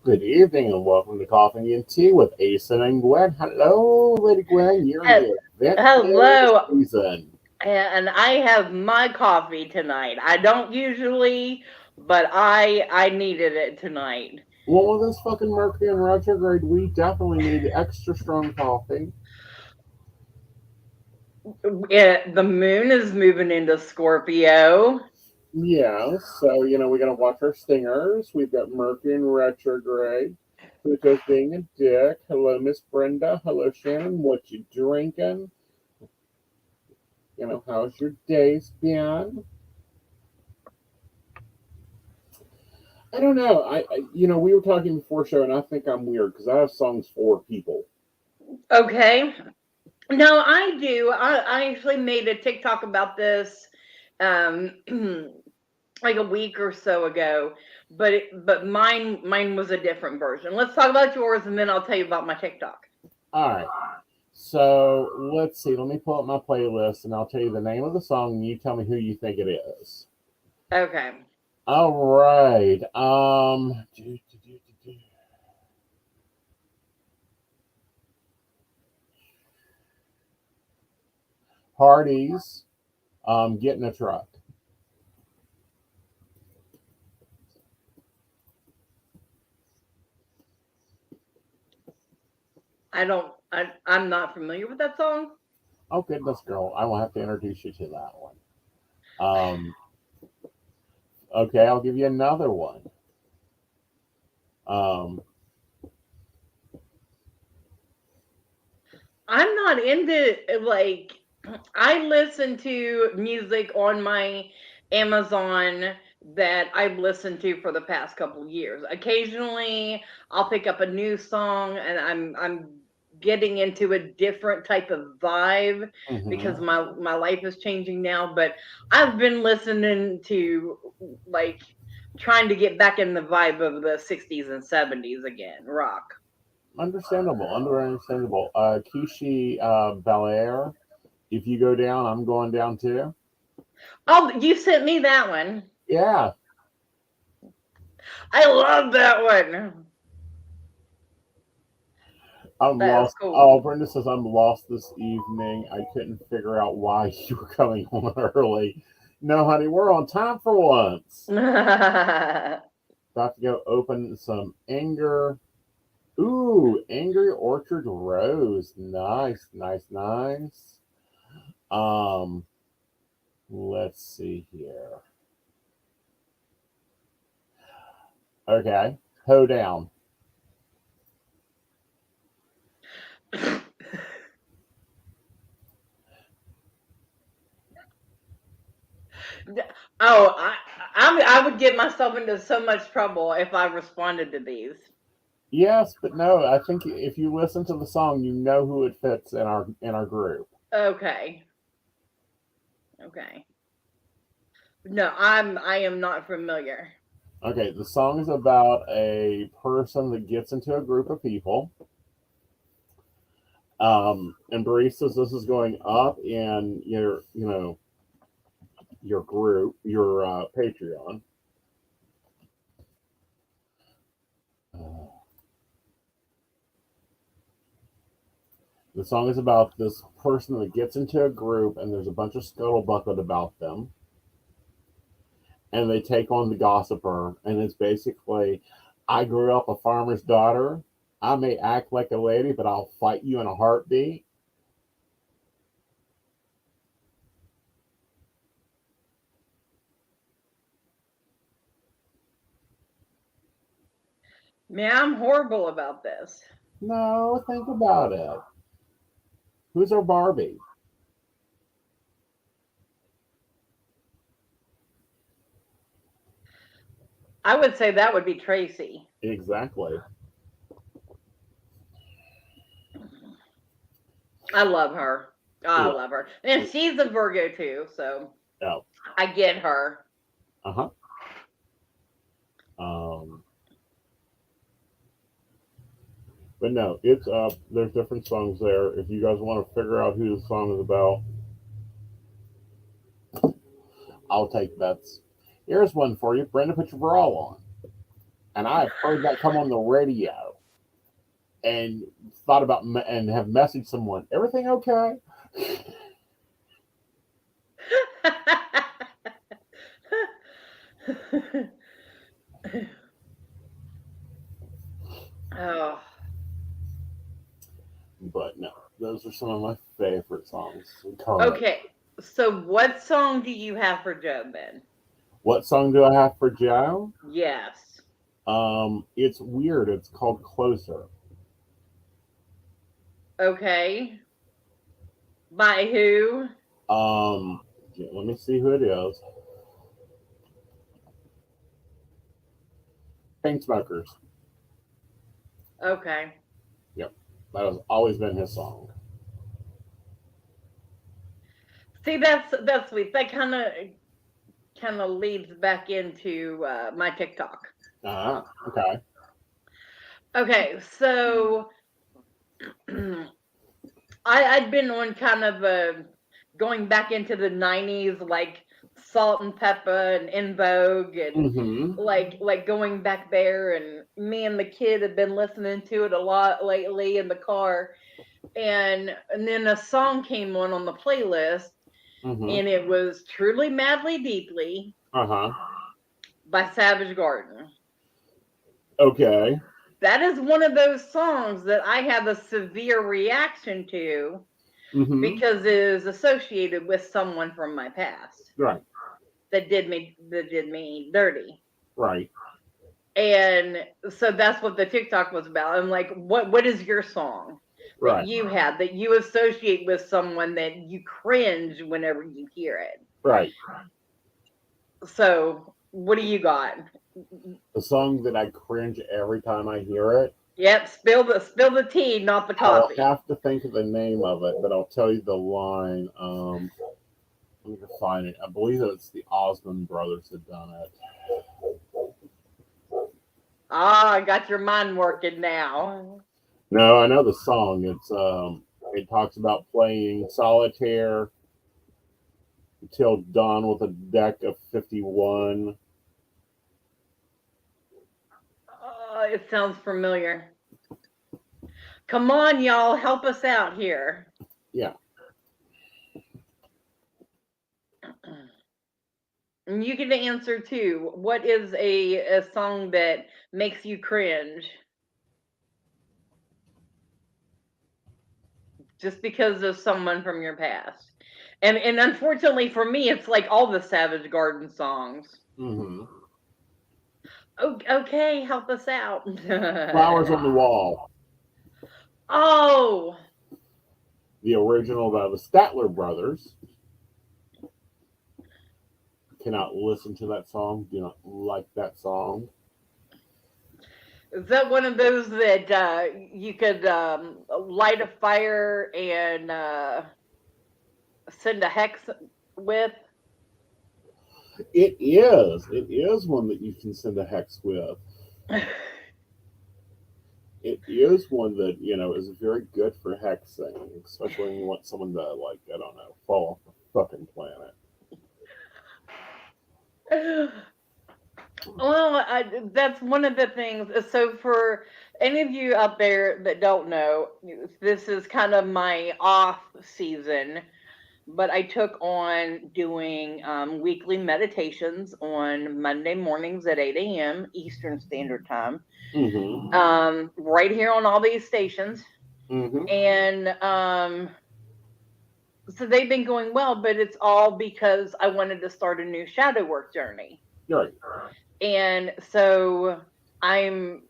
Good evening and welcome to Coffee and Tea with Aeson and Gwen. Hello, Lady Gwen. You're in He- the event planning Hello, season. and I have my coffee tonight. I don't usually, but I needed it tonight. Well, with this fucking Mercury in retrograde, we definitely need extra strong coffee. The moon is moving into Scorpio. Yeah, so, we gotta watch our stingers. We've got Mercury in retrograde. Pluto's being a dick. Hello, Miss Brenda. Hello, Shannon. What you drinking? How's your days been? I don't know. We were talking before show, and I think I'm weird because I have songs for people. Okay. No, I do. I actually made a TikTok about this, um, like a week or so ago. But mine was a different version. Let's talk about yours, and then I'll tell you about my TikTok. All right. So let's see. Let me pull up my playlist, and I'll tell you the name of the song, and you tell me who you think it is. Okay. All right. Hardy's. Get in a truck. I'm not familiar with that song. Oh goodness, girl! I will have to introduce you to that one. Um. Okay, I'll give you another one. Um. I'm not into like I listen to music on my Amazon that I've listened to for the past couple years. Occasionally, I'll pick up a new song and I'm getting into a different type of vibe because Mhm. my life is changing now, but I've been listening to like trying to get back in the vibe of the 60s and 70s again, rock. Understandable. Kishi Belair. If you go down, I'm going down too. Oh, you sent me that one. Yeah, I love that one. I'm That is lost. cool. Oh, Brenda says I'm lost this evening. I couldn't figure out why you were coming home early. No, honey, we're on time for once. About to go open some anger. Ooh, Angry Orchard Rose. Nice, nice, nice. Um, let's see here. Okay, Hoedown. Oh, I would get myself into so much trouble if I responded to these. Yes, but no. I think if you listen to the song, you know who it fits in our group. Okay. Okay. No, I am not familiar. Okay, the song is about a person that gets into a group of people. And Bree says this is going up in your group, your Patreon. The song is about this person that gets into a group, and there's a bunch of scuttlebutt about them, and they take on the gossiper, and it's basically, I grew up a farmer's daughter. I may act like a lady, but I'll fight you in a heartbeat. Man, I'm horrible about this. No, think about it. Who's our Barbie? I would say that would be Tracy. Exactly. I love her. I Yeah. love her. And she's a Virgo too, so Oh. I get her. Uh huh. Um. But no, it's up. There's different songs there. If you guys want to figure out who the song is about, I'll take bets. Here's one for you. Brenda, put your bra on. and I have heard that come on the radio, and thought about and have messaged someone. Everything okay? Oh. But no, those are some of my favorite songs currently. Okay, so what song do you have for Joe, Ben? What song do I have for Joe? Yes. It's weird. It's called Closer. Okay. By who? Let me see who it is. Painsmokers. Okay. Yep, that has always been his song. See, that's sweet. That kind of leads back into my TikTok. Okay. Okay, so I'd been on kind of a going back into the 90s, like Salt and Pepper and In Vogue, and Mm-hmm. like going back there, and me and the kid have been listening to it a lot lately in the car, and then a song came on the playlist, Mm-hmm. and it was Truly Madly Deeply Uh-huh. by Savage Garden. Okay. That is one of those songs that I have a severe reaction to Mm-hmm. because it is associated with someone from my past Right. that did me dirty. Right. And so that's what the TikTok was about. I'm like, what is your song that Right. you have that you associate with someone that you cringe whenever you hear it? Right. So what do you got? The song that I cringe every time I hear it. Yep, spill the tea, not the coffee. I'll have to think of the name of it, but I'll tell you the line. Let me find it. I believe it's the Osmond brothers that done it. Ah, I got your mind working now. No, I know the song. It talks about playing solitaire until dawn with a deck of 51. It sounds familiar. Come on, y'all, help us out here. Yeah. And you get to answer too. What is a song that makes you cringe? Just because of someone from your past. And unfortunately for me, it's like all the Savage Garden songs. Mm-hmm. Okay, help us out. Flowers on the Wall. Oh, The original by the Statler brothers. Cannot listen to that song. Do not like that song. is that one of those that you could light a fire and send a hex with? It is. It is one that you can send a hex with. It is one that, is very good for hexing, especially when you want someone to, like, I don't know, fall off the fucking planet. Well, that's one of the things. So, for any of you out there that don't know, this is kind of my off season, but I took on doing weekly meditations on Monday mornings at 8 a.m. Eastern Standard Time, Mm-hmm. right here on all these stations. Mm-hmm. And so they've been going well, but it's all because I wanted to start a new shadow work journey. Right. And so I'm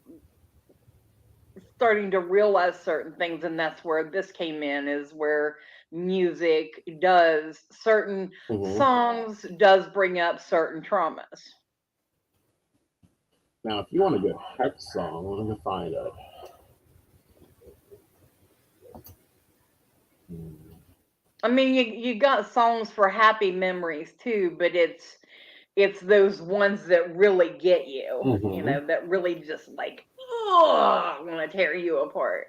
starting to realize certain things, and that's where this came in, is where music does certain songs does bring up certain traumas. Now, if you want a good hex song, let me find it. I mean, you got songs for happy memories too, but it's those ones that really get you, that really just like, oh, want to tear you apart.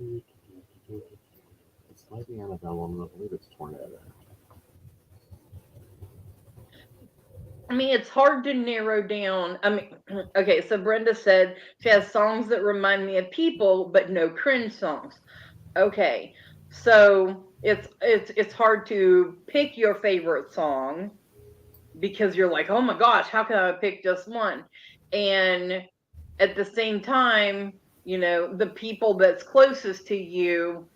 It's Lady Annabelle, and I believe it's Tornado. I mean, it's hard to narrow down. I mean, okay, so Brenda said she has songs that remind me of people, but no cringe songs. Okay, so it's hard to pick your favorite song because you're like, oh my gosh, how can I pick just one? And at the same time, the people that's closest to you,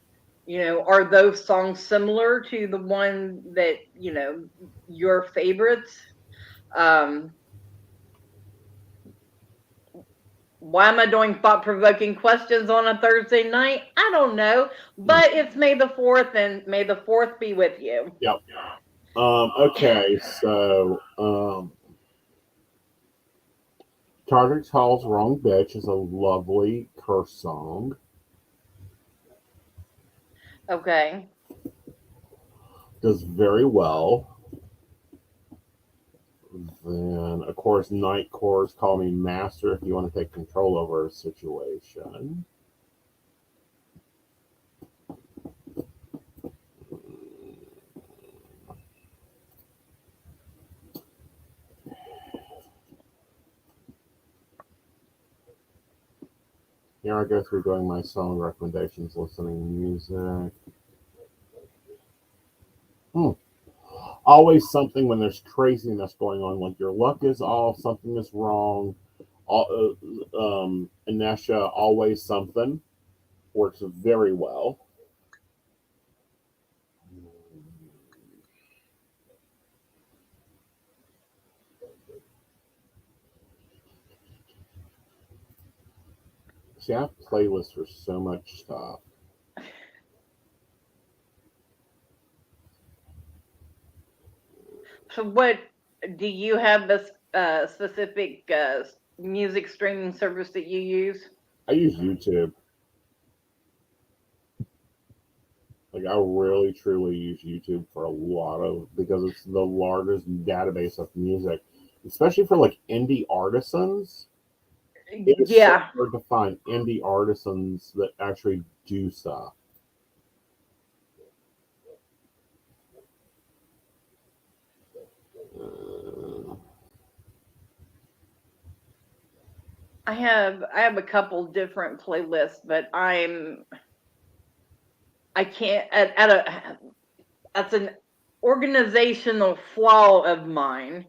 are those songs similar to the one that, your favorites? Um, why am I doing thought provoking questions on a Thursday night? I don't know, but it's May the 4th, and May the 4th be with you. Yep. Okay, so Target Hall's Wrong Bitch is a lovely curse song. Okay. Does very well. Then, of course, Night Course Call Me Master if you want to take control over a situation. Here I go through doing my song recommendations, listening music. Always something when there's craziness going on, like your luck is off, something is wrong. Inesha, always something works very well. See, I have playlists for so much stuff. So, what do you have this specific music streaming service that you use? I use YouTube. Like I really truly use YouTube for a lot of because it's the largest database of music, especially for like indie artisans. It is so Yeah. hard to find indie artisans that actually do stuff. Uh, I have a couple different playlists, but I can't at a that's an organizational flaw of mine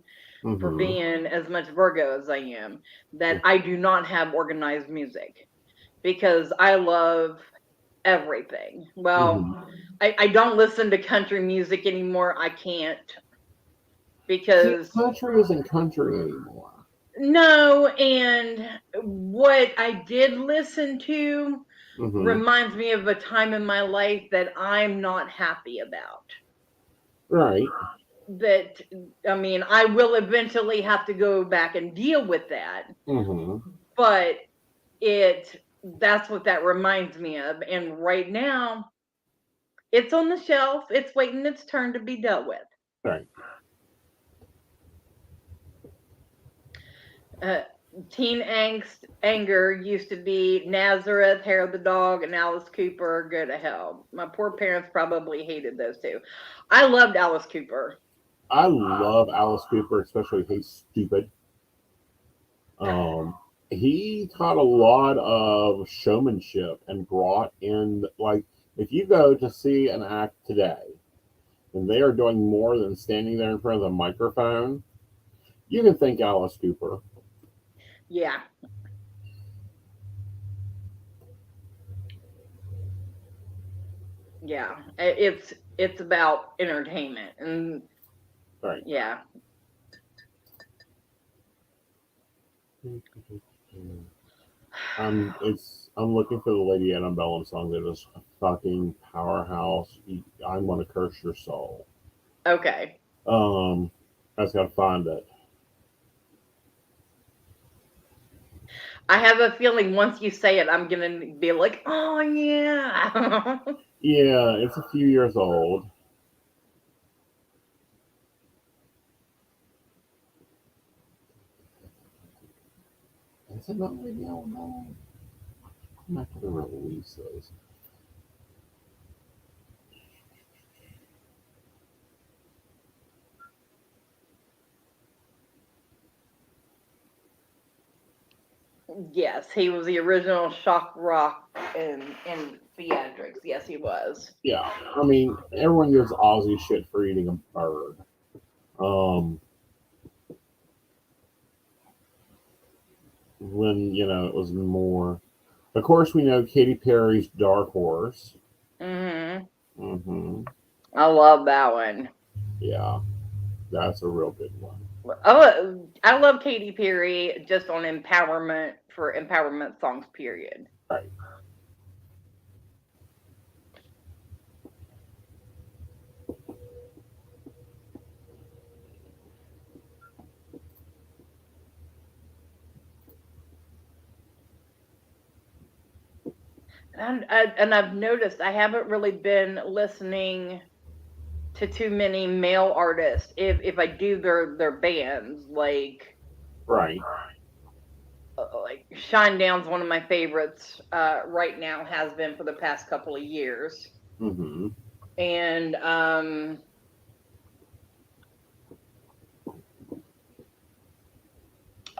for mhm, being as much Virgo as I am, that I do not have organized music because I love everything. Well, mhm. I don't listen to country music anymore. I can't See, because country isn't country anymore. no, and what I did listen to Hmm. reminds me of a time in my life that I'm not happy about. Right. That, I mean, I will eventually have to go back and deal with that, Hmm. but it that's what that reminds me of. And right now, it's on the shelf. It's waiting its turn to be dealt with. Right. Uh, Teen angst, anger used to be Nazareth, Hair of the Dog, and Alice Cooper. Go to hell. My poor parents probably hated those two. I loved Alice Cooper. I love Alice Cooper, especially Hey Stupid. Um, he taught a lot of showmanship and brought in, like, if you go to see an act today and they are doing more than standing there in front of the microphone, you can thank Alice Cooper. Yeah, yeah. It's about entertainment, and Right. yeah. I'm looking for the Lady Annabelle song that is a fucking powerhouse. I'm gonna curse your soul. Okay. Um, I just gotta find it. I have a feeling once you say it, I'm gonna be like, oh yeah. Yeah, it's a few years old. Is it not Lady Annabelle? I'm not gonna release those. Yes, he was the original shock rock in theatrics. Yes, he was. Yeah, I mean, everyone gives Ozzy shit for eating a bird. Um, when it was more. Of course, we know Katy Perry's Dark Horse. Hmm. Hmm. I love that one. Yeah, that's a real good one. I love Katy Perry just on empowerment for empowerment songs. Period. Right. And I've noticed I haven't really been listening to too many male artists. If I do their bands, Right. like Shinedown's one of my favorites right now, has been for the past couple of years. Hmm. And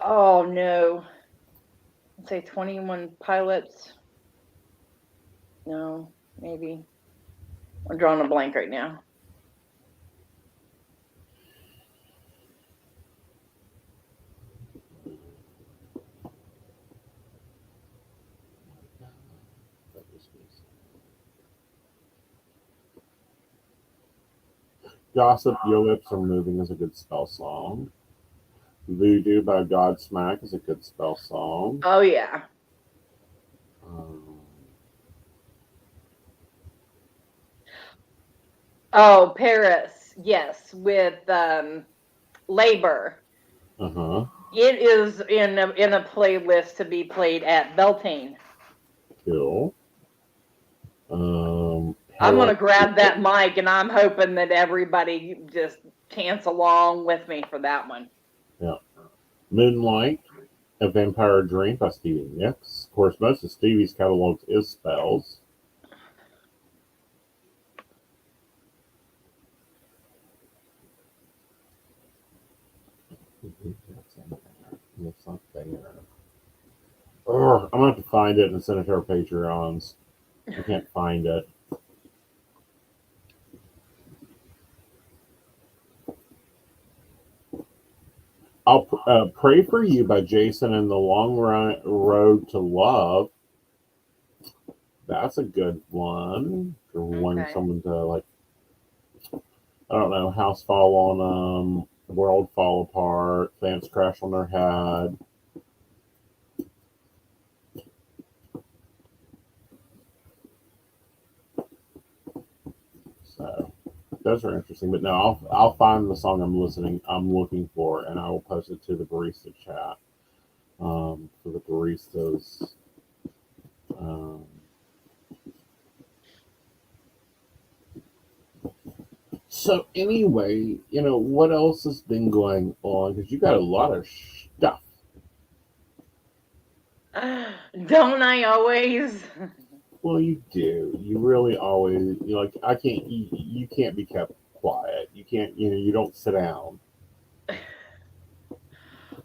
oh no, let's say 21 Pilots. No, maybe I'm drawing a blank right now. Gossip, Your Lips Are Moving is a good spell song. Voodoo by Godsmack is a good spell song. Oh yeah. Um, Oh, Paris. Yes, with Labor. uh-huh. It is in a playlist to be played at Beltane. Cool. I'm gonna Hello. grab that mic, and I'm hoping that everybody just chants along with me for that one. Yeah. Moonlight, A Vampire Dream by Stevie Nicks. Of course, most of Stevie's catalog is spells. It's not there. Ugh, I'm gonna have to find it and send it to our Patreons. I can't find it. I'll Pray for You by Jason and the Long Road to Love. That's a good one for wanting Okay. someone to like. I don't know. House fall on them. World fall apart. Plants crash on their head. So those are interesting. But no, I'll find the song I'm looking for, and I will post it to the barista chat. For the baristas. Um, so anyway, what else has been going on? Because you got a lot of stuff. Don't I always? Well, you do. You really always. You like. I can't. You can't be kept quiet. You can't. You don't sit down.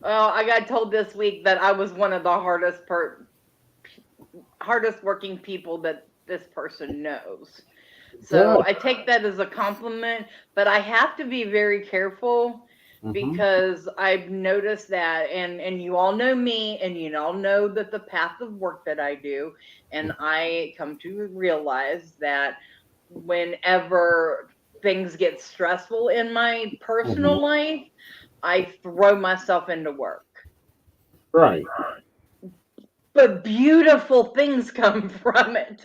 Well, I got told this week that I was one of the hardest working people that this person knows. So Good. I take that as a compliment, but I have to be very careful Mm-hmm. because I've noticed that, and you all know me, and you all know that the path of work that I do, and I come to realize that whenever things get stressful in my Mm-hmm. personal life, I throw myself into work. Right. But beautiful things come from it.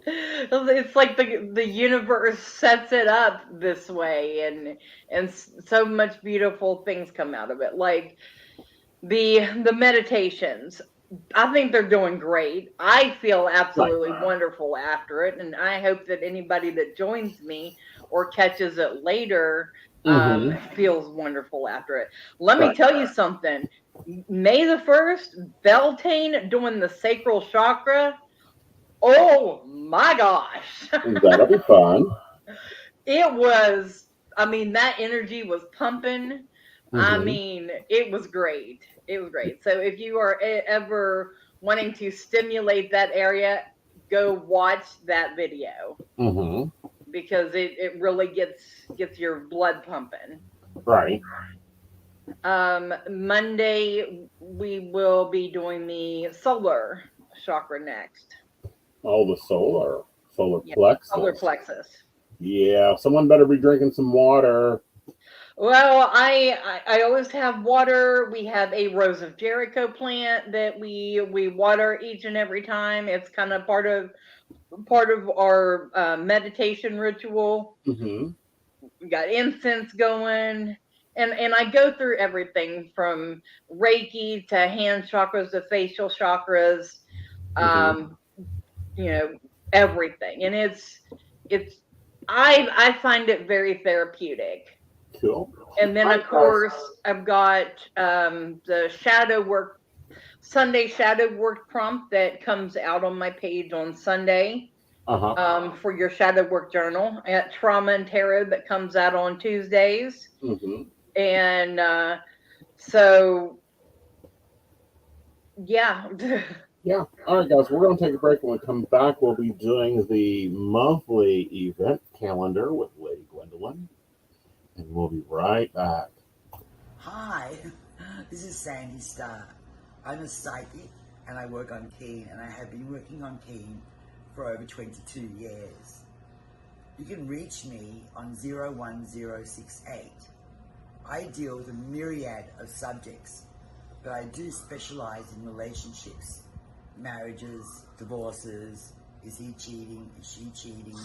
It's like the universe sets it up this way, and so much beautiful things come out of it, like the meditations. I think they're doing great. I feel Right. absolutely wonderful after it, and I hope that anybody that joins me or catches it later Mm-hmm. feels wonderful after it. Let me Right. tell you something. May the 1st, Beltane doing the sacral chakra. Oh my gosh. That'll be fun. It was, I mean, that energy was pumping. I Mm-hmm. mean, it was great. It was great. So if you are ever wanting to stimulate that area, go watch that video Mm-hmm. because it really gets your blood pumping. Right. Monday we will be doing the solar chakra next. Oh, the solar Yeah, solar plexus. plexus. Yeah, someone better be drinking some water. Well, I always have water. We have a Rose of Jericho plant that we water each and every time. It's kind of part of our meditation ritual. Mm-hmm. We got incense going, and I go through everything from Reiki to hand chakras to facial chakras. Mm-hmm. Um, you know, everything, and it's I find it very therapeutic. Cool. And then All of right, guys. course I've got the shadow work Sunday shadow work prompt that comes out on my page on Sunday, Uh-huh. for your shadow work journal at Trauma and Tarot that comes out on Tuesdays. Mm-hmm. And so yeah. Yeah. All right, guys. We're going to take a break. When we come back, we'll be doing the monthly event calendar with Lady Gwendolyn, and we'll be right back. Hi, this is Sandy Starr. I'm a psychic and I work on Keen, and I have been working on Keen for over 22 years. You can reach me on 01068. I deal with a myriad of subjects, but I do specialize in relationships, marriages, divorces, is he cheating, is she cheating,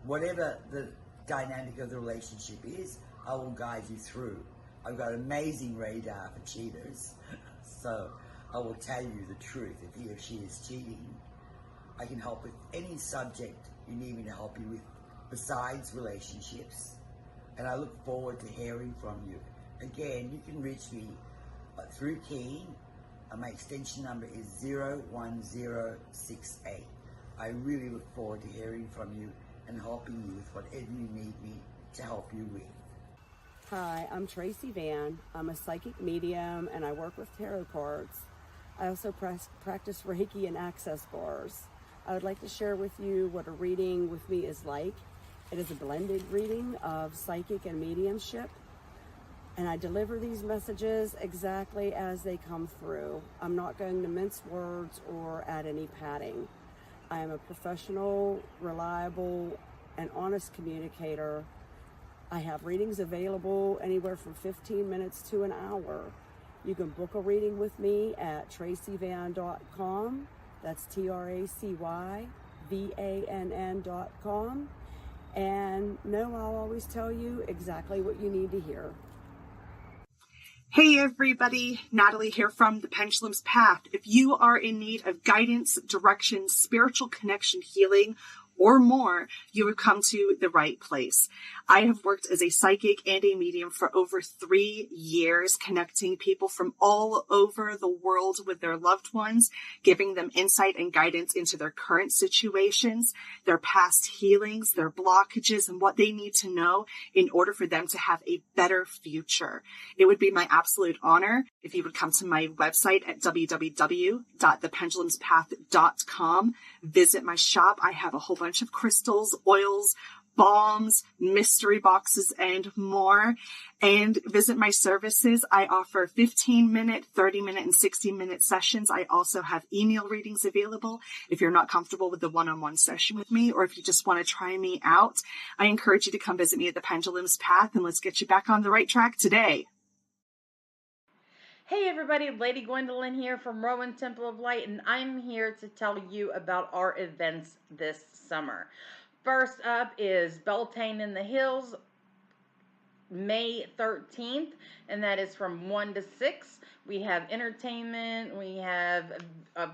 whatever the dynamic of the relationship is, I will guide you through. I've got amazing radar for cheaters, so I will tell you the truth if he or she is cheating. I can help with any subject you need me to help you with besides relationships, and I look forward to hearing from you. Again, you can reach me through Keen. My extension number is 01068. I really look forward to hearing from you and helping you with whatever you need me to help you with. Hi, I'm Tracy Van. I'm a psychic medium and I work with tarot cards. I also practice Reiki and access bars. I would like to share with you what a reading with me is like. It is a blended reading of psychic and mediumship, and I deliver these messages exactly as they come through. I'm not going to mince words or add any padding. I am a professional, reliable, and honest communicator. I have readings available anywhere from 15 minutes to an hour. You can book a reading with me at tracyvann.com. That's TracyVann.com. And no, I'll always tell you exactly what you need to hear. Hey everybody, Natalie here from The Pendulum's Path. If you are in need of guidance, direction, spiritual connection, healing, or more, you have come to the right place. I have worked as a psychic and a medium for over 3 years, connecting people from all over the world with their loved ones, giving them insight and guidance into their current situations, their past healings, their blockages, and what they need to know in order for them to have a better future. It would be my absolute honor if you would come to my website at www.thependulumspath.com. Visit my shop. I have a whole bunch of crystals, oils, balms, mystery boxes, and more. And visit my services. I offer 15-minute, 30-minute, and 60-minute sessions. I also have email readings available if you're not comfortable with the one-on-one session with me, or if you just want to try me out. I encourage you to come visit me at the Pendulum's Path, and let's get you back on the right track today. Hey everybody, Lady Gwendolyn here from Rowan Temple of Light, and I'm here to tell you about our events this summer. First up is Beltane in the Hills, May 13th, and that is from 1 to 6. We have entertainment, we have a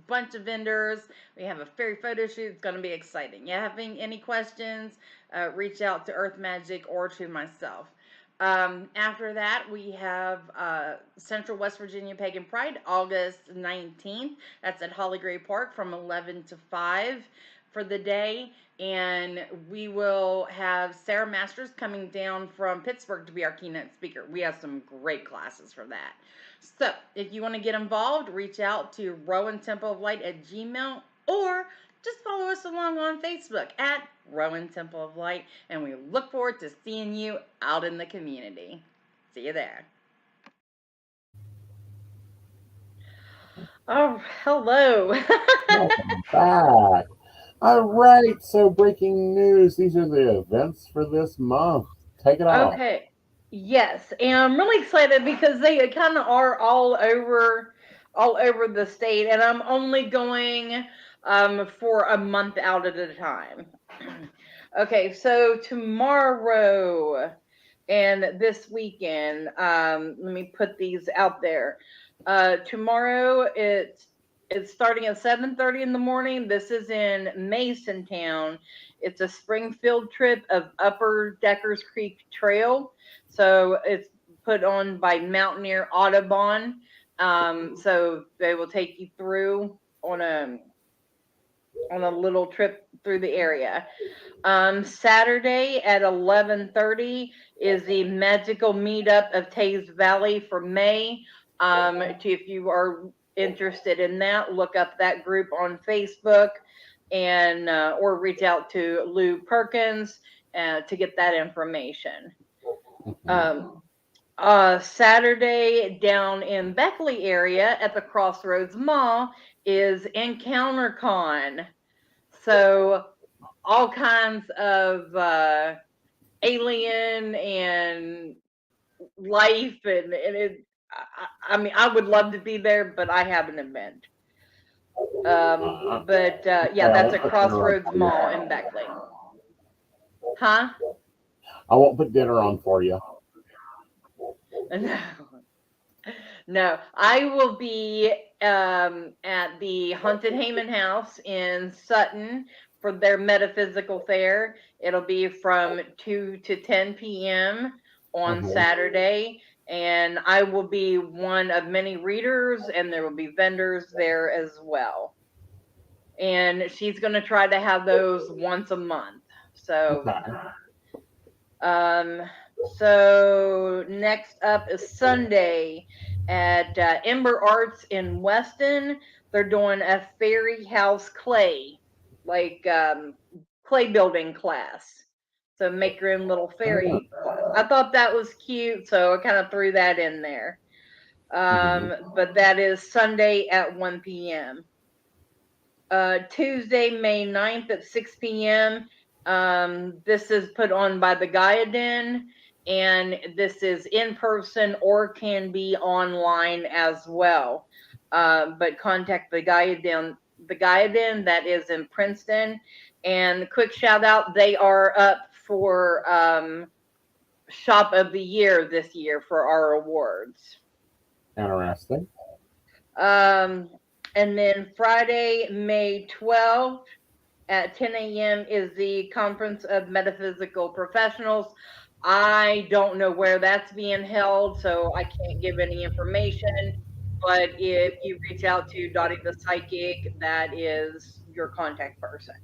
bunch of vendors, we have a fairy photo shoot. It's going to be exciting. You having any questions, reach out to Earth Magic or to myself. After that, we have Central West Virginia Pagan Pride, August 19th. That's at Holly Gray Park from 11 to 5 for the day. and we will have Sarah Masters coming down from Pittsburgh to be our keynote speaker. We have some great classes for that. So if you want to get involved, reach out to rowantempleoflight@gmail.com, or just follow us along on Facebook at Rowan Temple of Light, and we look forward to seeing you out in the community. See you there. Oh, hello. Welcome back. All right, so breaking news. These are the events for this month. Take it off. Okay. Yes, and I'm really excited because they kind of are all over the state, and I'm only going for a month out at a time. Okay, so tomorrow and this weekend, let me put these out there. Tomorrow it's starting at 7:30 in the morning. This is in Masontown. It's a Springfield trip of Upper Deckers Creek Trail. So it's put on by Mountaineer Audubon. So they will take you through on a little trip through the area. Saturday at 11:30 is the magical meetup of Taze Valley for May. If you are interested in that, look up that group on Facebook, and or reach out to Lou Perkins to get that information. Saturday down in Beckley area at the Crossroads Mall is Encounter Con. So all kinds of alien and life, and it. I mean, I would love to be there, but I have an event. Yeah, that's at Crossroads Mall in Beckley. Huh? I won't put dinner on for you. No, I will be at the Haunted Heyman House in Sutton for their metaphysical fair. It'll be from 2 to 10 p.m. on Saturday, and I will be one of many readers, and there will be vendors there as well. And she's going to try to have those once a month. So, so next up is Sunday at Ember Arts in Weston. They're doing a fairy house clay, like clay building class. So make your own little fairy class. I thought that was cute, so I kind of threw that in there. But that is Sunday at 1 p.m. Tuesday, May 9th at 6 p.m. This is put on by the Gaia Den, and this is in person or can be online as well. But contact the Gaia Den that is in Princeton. And quick shout out, they are up for Shop of the Year this year for our awards. Interesting. And then Friday, May 12th at 10 a.m. is the Conference of Metaphysical Professionals. I don't know where that's being held, so I can't give any information. But if you reach out to Dottie the Psychic, that is your contact person.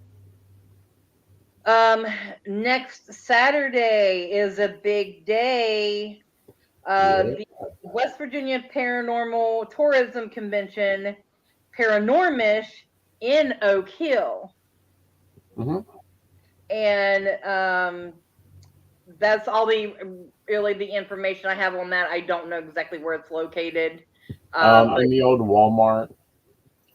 Next Saturday is a big day. The West Virginia Paranormal Tourism Convention, Paranormish, in Oak Hill. And that's all the information I have on that. I don't know exactly where it's located. In the old Walmart.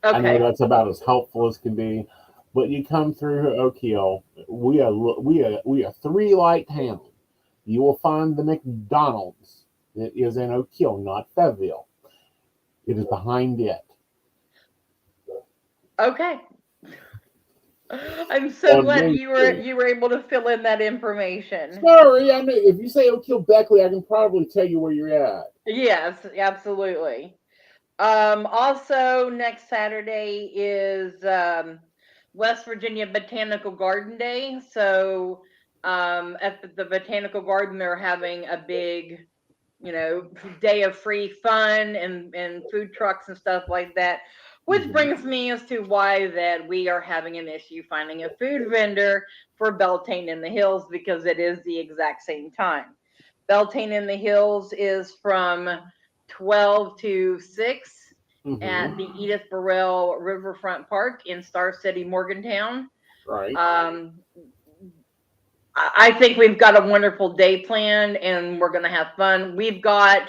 Okay. I know that's about as helpful as can be. But you come through Oak Hill, we are 3 light town. You will find the McDonald's. It is in Oak Hill, not Fayetteville. It is behind it. Okay. I'm so glad you were able to fill in that information. Sorry, I know if you say Oak Hill Beckley, I can probably tell you where you're at. Yes, absolutely. Also, next Saturday is West Virginia Botanical Garden Day. So at the Botanical Garden, they're having a big, day of free fun and food trucks and stuff like that. Which brings me as to why that we are having an issue finding a food vendor for Beltane in the Hills, because it is the exact same time. Beltane in the Hills is from 12 to 6 at the Edith Burrell Riverfront Park in Star City, Morgantown. Right. I think we've got a wonderful day planned, and we're going to have fun. We've got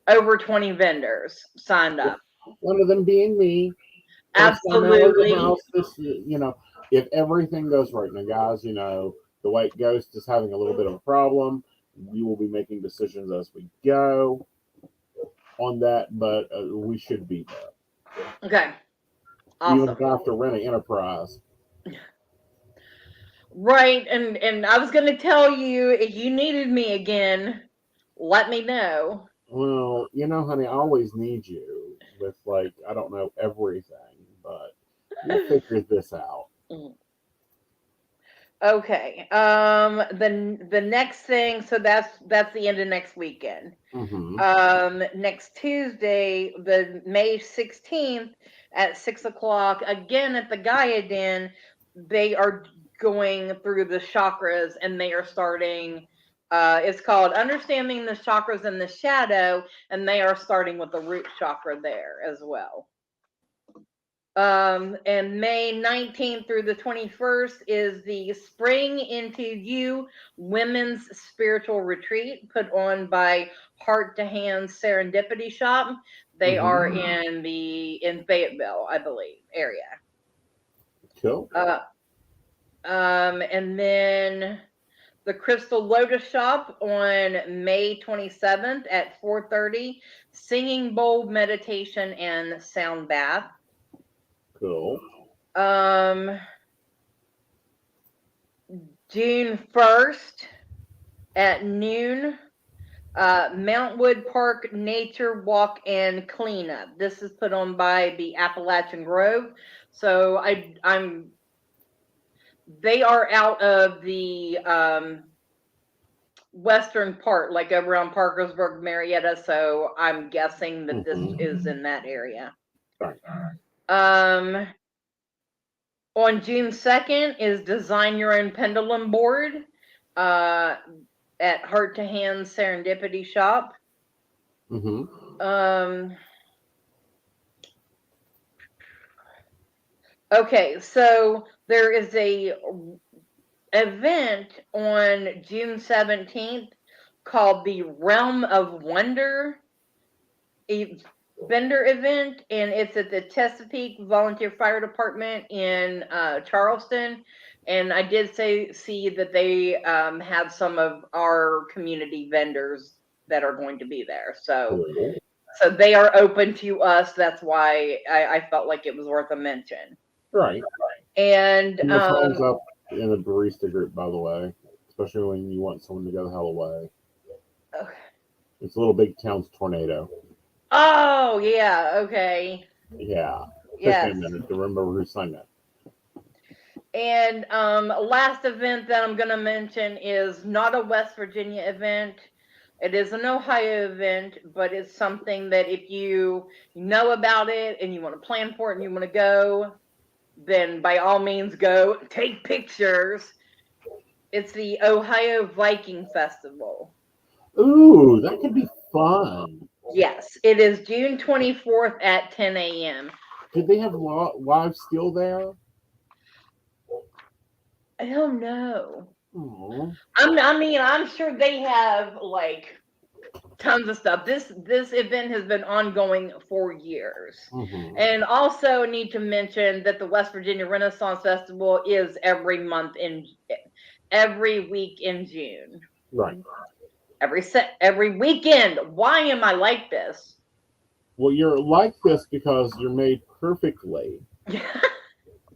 over 20 vendors signed up. One of them being me. Absolutely. House this, if everything goes right. Now, guys, the White Ghost is having a little bit of a problem. We will be making decisions as we go on that, but we should be there. Okay. Awesome. Even if I have to rent an Enterprise. Right, and I was going to tell you, if you needed me again, let me know. Well, honey, I always need you with, I don't know everything, but we'll figure this out. Okay. The next thing, so that's the end of next weekend. Next Tuesday, the May 16th at 6:00, again at the Gaia Den, they are going through the chakras, and they are starting. It's called Understanding the Chakras in the Shadow, and they are starting with the root chakra there as well. And May 19th through the 21st is the Spring Into You Women's Spiritual Retreat put on by Heart to Hand Serendipity Shop. They are in Fayetteville, I believe, area. Cool. And then the Crystal Lotus Shop on May 27th at 4:30, Singing Bowl Meditation and Sound Bath. Cool. June 1st at noon, Mountwood Park Nature Walk and Cleanup. This is put on by the Appalachian Grove. So they are out of the western part, like over around Parkersburg, Marietta. So I'm guessing that this is in that area. On June 2nd is Design Your Own Pendulum Board at Heart to Hand Serendipity Shop. Okay, so there is a event on June 17th called the Realm of Wonder vendor event, and it's at the Chesapeake Volunteer Fire Department in Charleston. And I did see that they have some of our community vendors that are going to be there. So they are open to us. That's why I felt like it was worth a mention. Right. And the phone's up in the barista group, by the way, especially when you want someone to go the hell away. Okay. It's a Little Big Town's Tornado. Oh, yeah. Okay. Yeah. Yes. Took me a minute to remember who sang it. And last event that I'm going to mention is not a West Virginia event. It is an Ohio event, but it's something that if you know about it and you want to plan for it and you want to go, then by all means go. Take pictures. It's the Ohio Viking Festival. Ooh, that could be fun. Yes, it is June 24th at 10 a.m. Did they have live steel there? I don't know. Aww. I'm sure they have tons of stuff. This event has been ongoing for years. And also need to mention that the West Virginia Renaissance Festival is every week in June. Right. Every weekend. Why am I like this? Well, you're like this because you're made perfectly.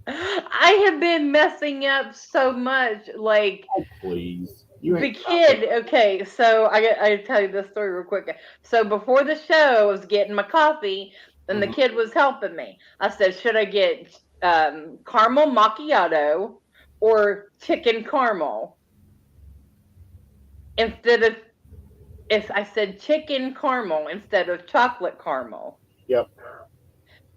I have been messing up so much. Oh, please. The kid, okay, so I tell you this story real quick. So before the show, I was getting my coffee, and the kid was helping me. I said, should I get caramel macchiato or chicken caramel? I said chicken caramel instead of chocolate caramel. Yep.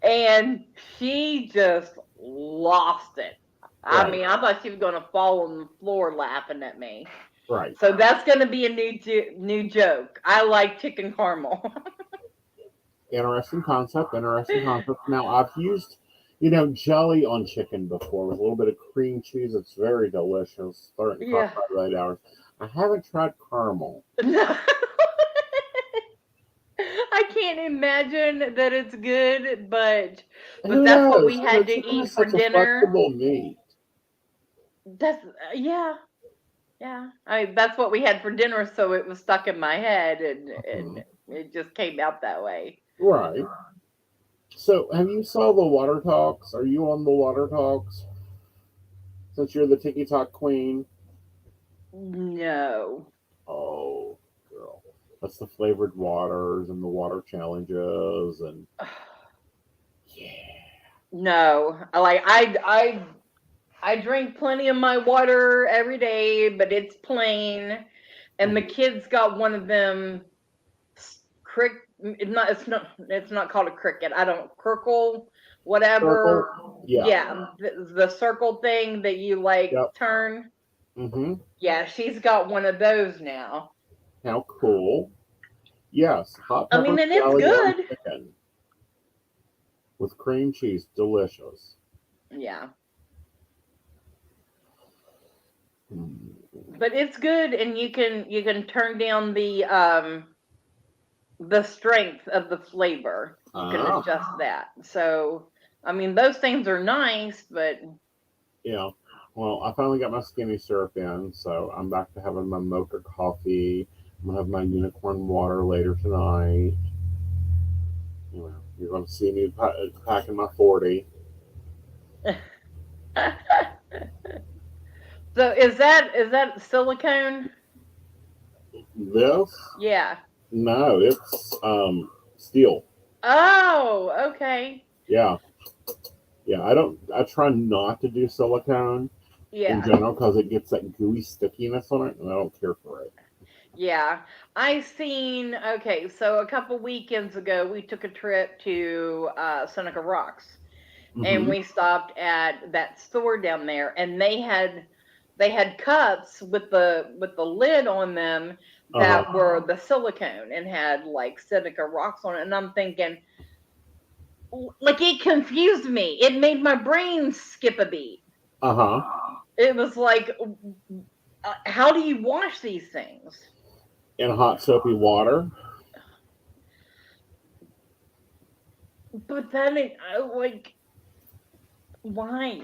and she just lost it. I Right. mean, I thought she was going to fall on the floor laughing at me. Right. So that's going to be a new joke. I like chicken caramel. Interesting concept. Interesting concept. Now, I've used, jelly on chicken before with a little bit of cream cheese. It's very delicious. 30 Yeah. 8 hours. I haven't tried caramel. No. I can't imagine that it's good, but Who that's what we knows? had to Chicken eat is for such a dinner. flexible meat. That's yeah. That's what we had for dinner, so it was stuck in my head, and it just came out that way. Right. So, have you saw the Water Talks? Are you on the Water Talks? Since you're the TikTok queen. No. Oh, girl. That's the flavored waters and the water challenges and yeah. No. I drink plenty of my water every day, but it's plain. And the kids got one of them it's not called a cricket. I don't crickle whatever. Circle? Yeah. The circle thing that you Yep. turn. Mm-hmm. Yeah, she's got one of those now. How cool. Yes, hot I pepper mean, and it's jelly on good. chicken with cream cheese. Delicious. Yeah. Mm. But it's good, and you can turn down the strength of the flavor. You can adjust that. So, I mean, those things are nice, but yeah. Well, I finally got my skinny syrup in, so I'm back to having my mocha coffee. I'm gonna have my unicorn water later tonight. You're gonna see me packing my 40. so is that silicone? This? Yeah. No, it's steel. Oh, okay. Yeah. Yeah, I try not to do silicone in Yeah. general because it gets that gooey stickiness on it, and I don't care for it. Yeah. Okay, so a couple weekends ago, we took a trip to Seneca Rocks, and we stopped at that store down there, and they had cups with the lid on them that were the silicone and had like Seneca Rocks on it, and I'm thinking, like, it confused me. It made my brain skip a beat. It was like, how do you wash these things? In hot soapy water. But then why?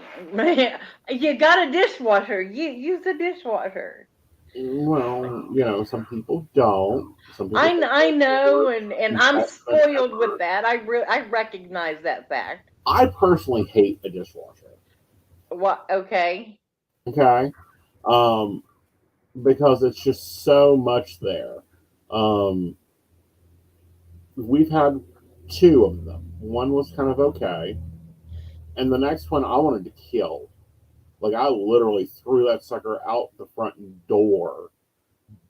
You got a dishwasher. You use a dishwasher. Well, some people don't. Some people I know, and I'm spoiled with that. I recognize that fact. I personally hate a dishwasher. What? Okay. Okay. Because it's just so much there. We've had 2 of them. One was kind of okay, and the next one I wanted to kill. Like, I literally threw that sucker out the front door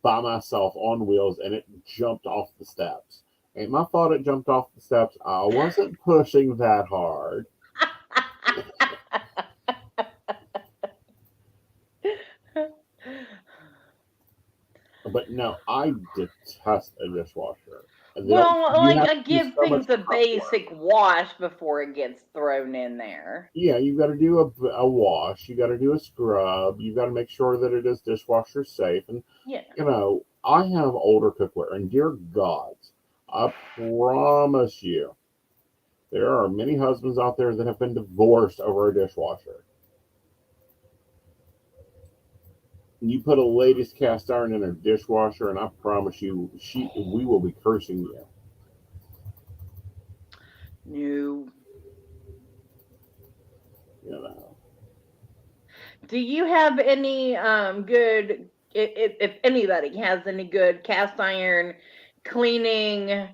by myself on wheels, and it jumped off the steps. Ain't my fault it jumped off the steps. I wasn't pushing that hard. But no, I detest a dishwasher. Well, I give things a basic wash before it gets thrown in there. Yeah, you've got to do a wash. You got to do a scrub. You got to make sure that it is dishwasher safe. And Yeah. I have older cookware, and dear God, I promise you, there are many husbands out there that have been divorced over a dishwasher. You put a lady's cast iron in a dishwasher, and I promise you, we will be cursing you. No. Do you have any good? If anybody has any good cast iron cleaning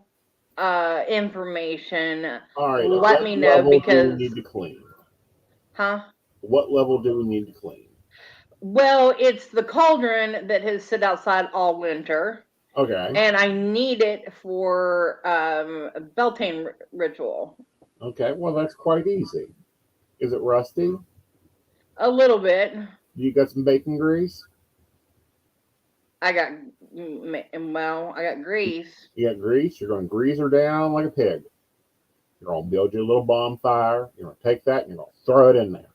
information, all right, let me know, because we need to clean. Huh? What level do we need to clean? Well, it's the cauldron that has sit outside all winter. Okay. And I need it for Beltane ritual. Okay, well, that's quite easy. Is it rusty? A little bit. You got some bacon grease? I got I got grease. You got grease? You're going to grease her down like a pig. You're going to build you a little bonfire. You're going to take that and you're going to throw it in there.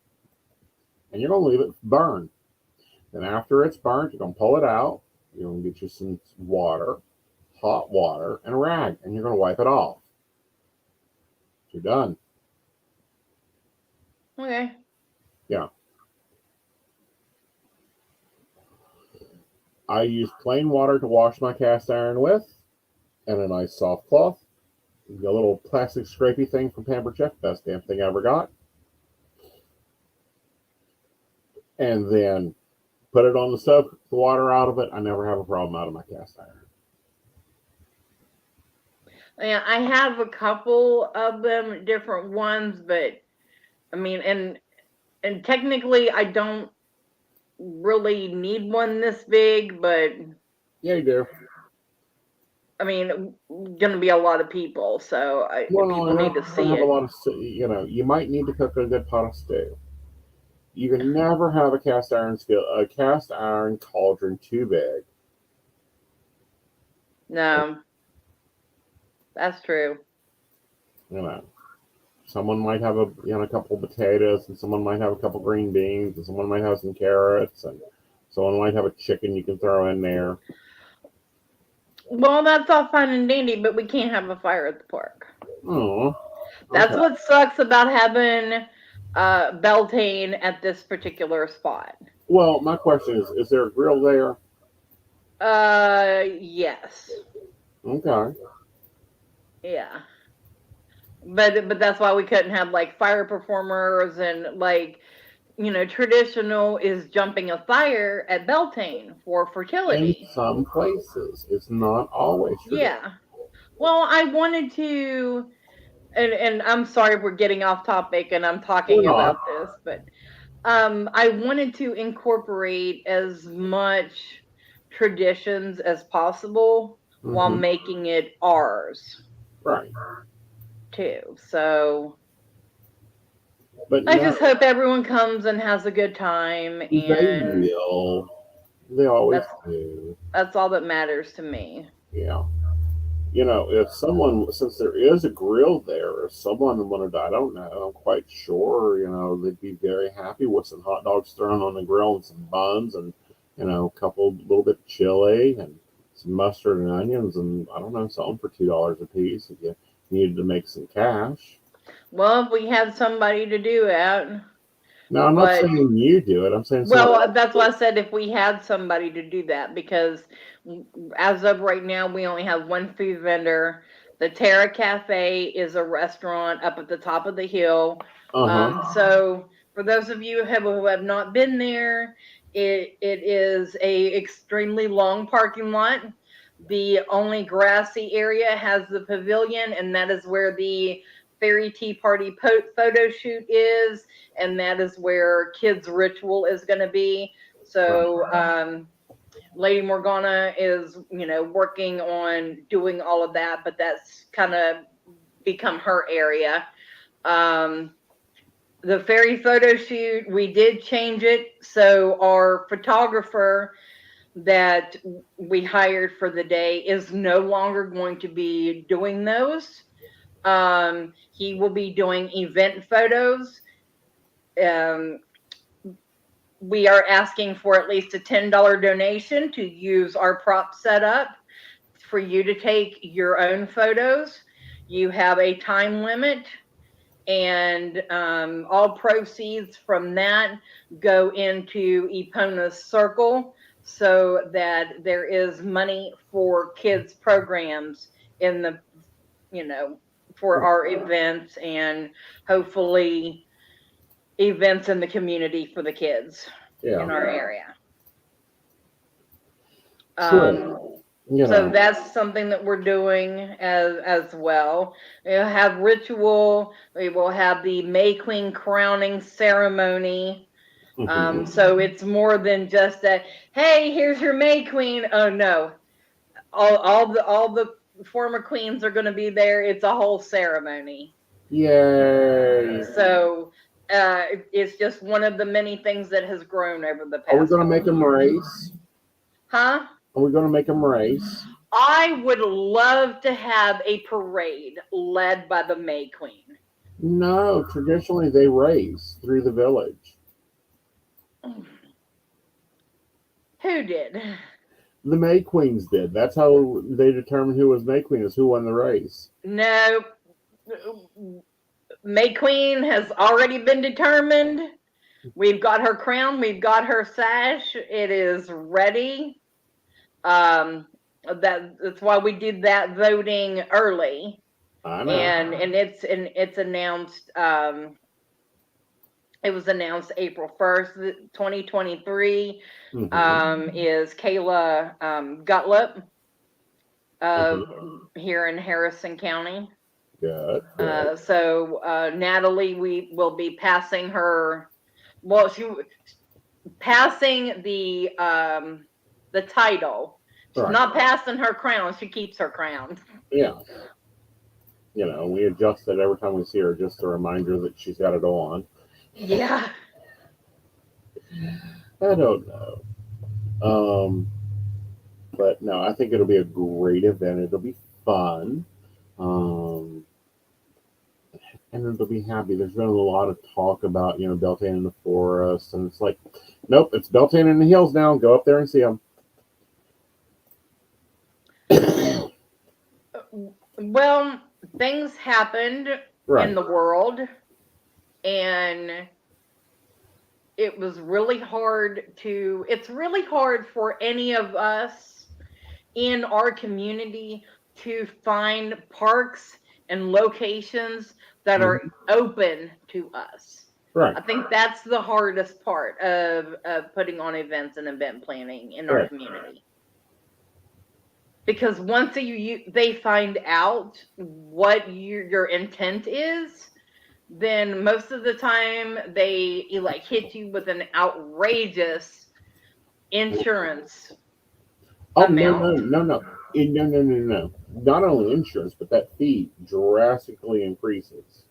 And you're going to leave it burn. Then after it's burnt, you're going to pull it out. You're going to get you some water, hot water, and a rag. And you're going to wipe it off. You're done. Okay. Yeah. I use plain water to wash my cast iron with, and a nice soft cloth. A little plastic scrapey thing from Pampered Chef, best damn thing I ever got. And then put it on the stove, cook the water out of it. I never have a problem out of my cast iron. Yeah, I have a couple of them, different ones, but I mean, and technically, I don't really need one this big, but Yeah, you do. I mean, gonna be a lot of people, so people need to see have it. a lot of, you might need to cook a good pot of stew. You can never have a cast iron cauldron too big. No, that's true. Someone might have a couple of potatoes, and someone might have a couple green beans, and someone might have some carrots, and someone might have a chicken you can throw in there. Well, that's all fine and dandy, but we can't have a fire at the park. Oh, that's what sucks about having Beltane at this particular spot. Well, my question is there a grill there? Yes. Okay. Yeah. But that's why we couldn't have like fire performers and like, traditional is jumping a fire at Beltane for fertility. In some places, it's not always traditional. Yeah. Well, I wanted to, and I'm sorry we're getting off topic and I'm talking about this, but I wanted to incorporate as much traditions as possible while making it ours. Right. Too. So but I just hope everyone comes and has a good time. And they will. They always do. That's all that matters to me. Yeah. If someone, since there is a grill there, if someone wanted to, I don't know, I'm quite sure, they'd be very happy with some hot dogs thrown on the grill and some buns and, a little bit of chili and some mustard and onions and, I don't know, something for $2 a piece if you needed to make some cash. Well, if we had somebody to do it. No, I'm not saying you do it. I'm saying that's why I said if we had somebody to do that, because as of right now, we only have one food vendor. The Terra Cafe is a restaurant up at the top of the hill. So for those of you who have not been there, it is a extremely long parking lot. The only grassy area has the pavilion, and that is where the Fairy Tea Party photo shoot is, and that is where Kids Ritual is going to be. So Lady Morgana is, working on doing all of that, but that's kind of become her area. The fairy photo shoot, we did change it. So our photographer that we hired for the day is no longer going to be doing those. He will be doing event photos. We are asking for at least a $10 donation to use our prop setup for you to take your own photos. You have a time limit, and all proceeds from that go into Epona's Circle, so that there is money for kids programs in the, for our events and hopefully events in the community for the kids in our area. So that's something that we're doing as well. We'll have ritual. We will have the May Queen crowning ceremony. So it's more than just a, hey, here's your May Queen. Oh no, all the former queens are going to be there. It's a whole ceremony. Yay! So it's just one of the many things that has grown over the past. Are we going to make them race? Huh? Are we going to make them race? I would love to have a parade led by the May Queen. No, traditionally they race through the village. Who did? The May Queens did. That's how they determined who was May Queen, is who won the race. No. May Queen has already been determined. We've got her crown. We've got her sash. It is ready. That's why we did that voting early. I know. And it's announced. It was announced April 1st, 2023. Is Kayla Gutlip here in Harrison County. Good. So Natalie, we will be passing her. Well, passing the title. She's not passing her crown. She keeps her crown. Yeah. You know, we adjust it every time we see her, just a reminder that she's got it on. Yeah. I don't know. But no, I think it'll be a great event. It'll be fun. And it'll be happy. There's been a lot of talk about, Beltane in the forest, and it's like, nope, it's Beltane in the hills now. Go up there and see them. Well, things happened in the world, and it was really hard it's really hard for any of us in our community to find parks and locations that are open to us. Right. I think that's the hardest part of putting on events and event planning in our community. Because once they find out what your intent is, then most of the time they hit you with an outrageous insurance amount. No. Not only insurance, but that fee drastically increases.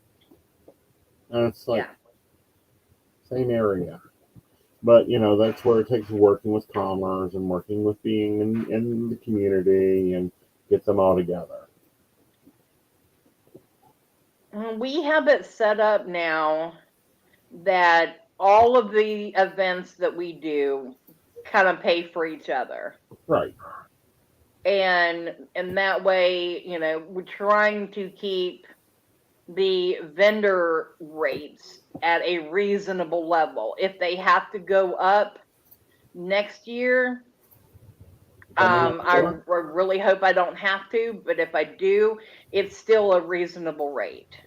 And it's like, same area. But, that's where it takes working with commerce and working with being in the community and get them all together. We have it set up now that all of the events that we do kind of pay for each other. Right. And that way, we're trying to keep the vendor rates at a reasonable level. If they have to go up next year, I really hope I don't have to, but if I do, it's still a reasonable rate.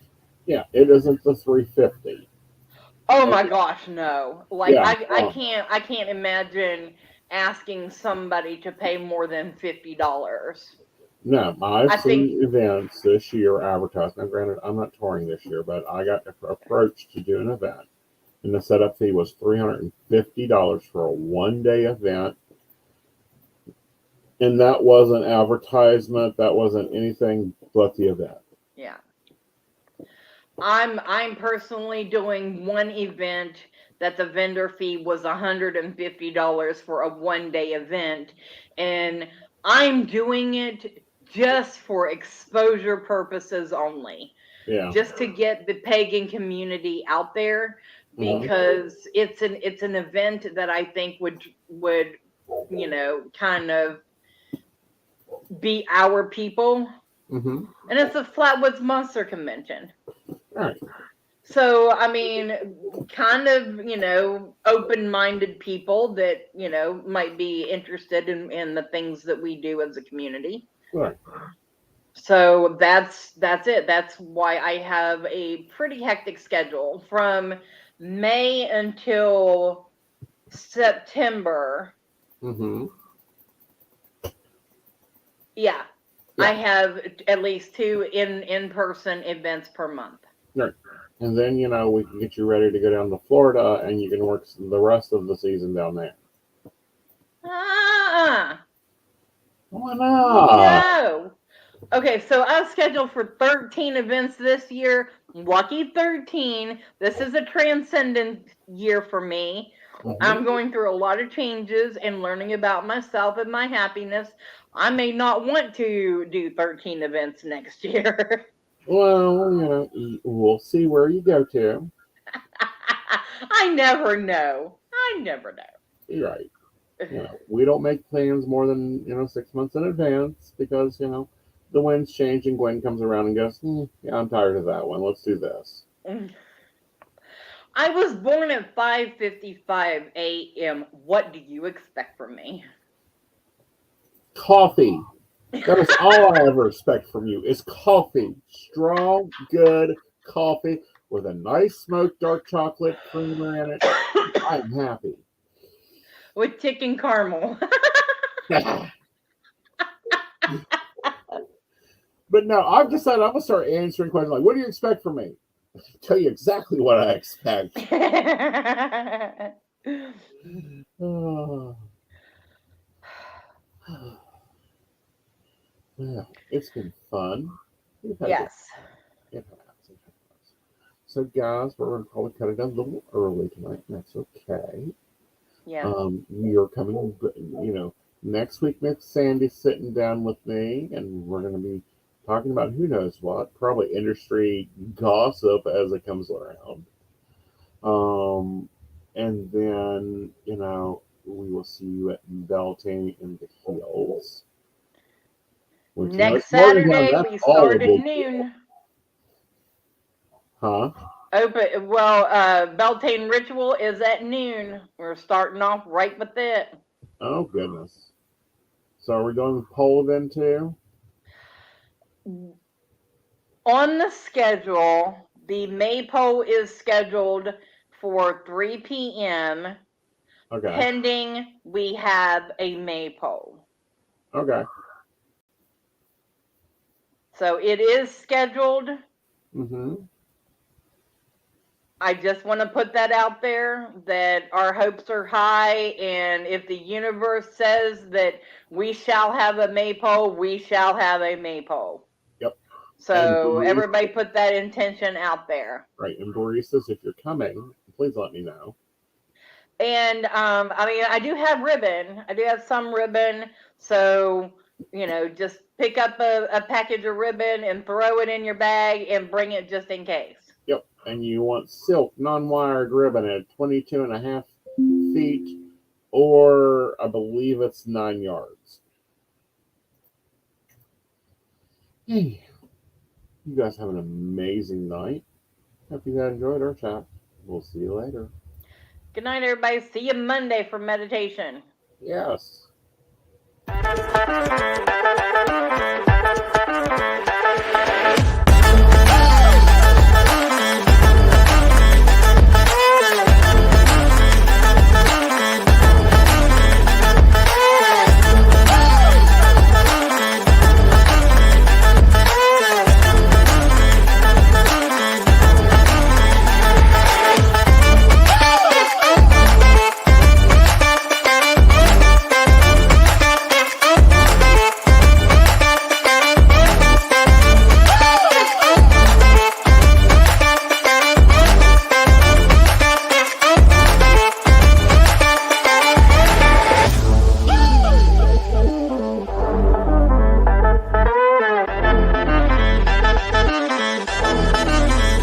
Yeah, it isn't the $350. Oh my gosh, no! I can't imagine asking somebody to pay more than $50. No, I've seen events this year advertised. Now, granted, I'm not touring this year, but I got approached to do an event, and the setup fee was $350 for a one-day event. And that wasn't advertisement. That wasn't anything but the event. Yeah. I'm personally doing one event that the vendor fee was $150 for a one-day event, and I'm doing it just for exposure purposes only. Yeah. Just to get the pagan community out there, because it's an event that I think would kind of be our people. And it's a Flatwoods Monster Convention. Right. So, I mean, kind of, open-minded people that, might be interested in the things that we do as a community. Right. So that's it. That's why I have a pretty hectic schedule from May until September. Yeah. I have at least 2 in-person events per month. Right. And then, we can get you ready to go down to Florida, and you can work the rest of the season down there. Why not? No. Okay, so I was scheduled for 13 events this year. Lucky 13. This is a transcendent year for me. I'm going through a lot of changes and learning about myself and my happiness. I may not want to do 13 events next year. Well, we'll see where you go to. I never know. You're right. We don't make plans more than 6 months in advance because the winds change and Gwen comes around and goes, yeah, I'm tired of that one. Let's do this. I was born at 5:55 a.m. What do you expect from me? Coffee. That is all I ever expect from you is coffee. Strong, good coffee with a nice smoked dark chocolate creamer in it. I'm happy. With chicken caramel. But no, I've decided I'm going to start answering questions like, what do you expect from me? I'll tell you exactly what I expect. Well, it's been fun. Yes. It has. So, guys, we're going to probably cut it down a little early tonight, and that's okay. Yeah. You're coming, next week, Miss Sandy's sitting down with me, and we're going to be talking about who knows what, probably industry gossip as it comes around. And then, we will see you at Beltane in the Hills. Next Saturday, we start at noon. Huh? Beltane Ritual is at noon. We're starting off right with it. Oh, goodness. So are we going to poll then, too? On the schedule, the Maypole is scheduled for 3 p.m. Okay. Pending we have a Maypole. Okay. So it is scheduled. Mm-hmm. I just want to put that out there that our hopes are high, and if the universe says that we shall have a Maypole, we shall have a Maypole. Yep. So everybody put that intention out there. Right. And Baristas, if you're coming, please let me know. And I do have ribbon. I do have some ribbon. So, just pick up a package of ribbon and throw it in your bag and bring it just in case. Yep. And you want silk, non-wired ribbon at 22.5 feet, or I believe it's 9 yards. Hey, you guys have an amazing night. Hope you guys enjoyed our chat. We'll see you later. Good night, everybody. See you Monday for meditation. Yes.